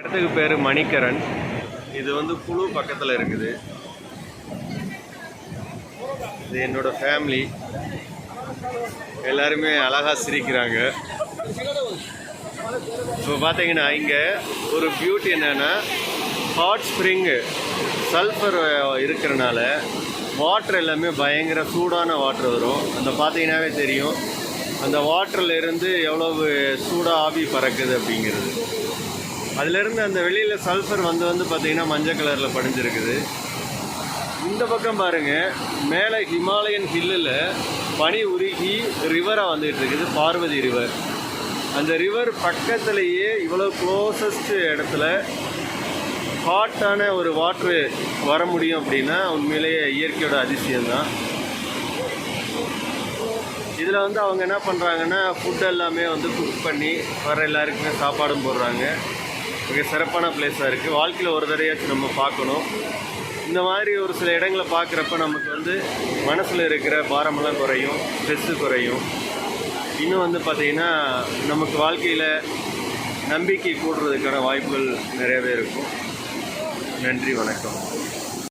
இடத்துக்கு பேர் மணிக்கரன். இது வந்து குழு பக்கத்தில் இருக்குது. இது என்னோட ஃபேமிலி. எல்லாருமே அழகாக சிரிக்கிறாங்க. இப்போ பார்த்தீங்கன்னா இங்கே ஒரு பியூட்டி என்னென்னா, ஹாட் ஸ்ப்ரிங்கு சல்ஃபர் இருக்கிறனால வாட்டர் எல்லாமே பயங்கர சூடான வாட்டர் வரும். அந்த பார்த்தீங்கன்னாவே தெரியும், அந்த வாட்டர்லேருந்து எவ்வளவு சூடாக ஆவி பறக்குது அப்படிங்கிறது. அதிலேருந்து அந்த வெளியில் சல்ஃபர் வந்து பார்த்திங்கன்னா மஞ்சள் கலரில் படிஞ்சிருக்குது. இந்த பக்கம் பாருங்கள், மேலே ஹிமாலயன் ஹில்லில் பனி உருகி ரிவராக வந்துகிட்டு இருக்குது, பார்வதி ரிவர். அந்த ரிவர் பக்கத்துலேயே இவ்வளோ க்ளோசஸ்ட் இடத்துல ஹாட்டான ஒரு வாட்ரு வர முடியும் அப்படின்னா உண்மையிலேயே இயற்கையோட அதிசயம்தான். இதில் வந்து அவங்க என்ன பண்ணுறாங்கன்னா, ஃபுட் எல்லாமே வந்து குக் பண்ணி வர எல்லாருக்குமே சாப்பாடும் போடுறாங்க. மிக சிறப்பான பிளேஸாக இருக்குது. வாழ்க்கையில் ஒரு தடவையாச்சும் நம்ம பார்க்கணும். இந்த மாதிரி ஒரு சில இடங்களை பார்க்குறப்ப நமக்கு வந்து மனசில் இருக்கிற பாரமெல்லாம் குறையும், ஸ்ட்ரெஸ்ஸு குறையும். இன்னும் வந்து பார்த்திங்கன்னா நமக்கு வாழ்க்கையில் நம்பிக்கை கூடுறதுக்கான வாய்ப்புகள் நிறையவே இருக்கும். நன்றி, வணக்கம்.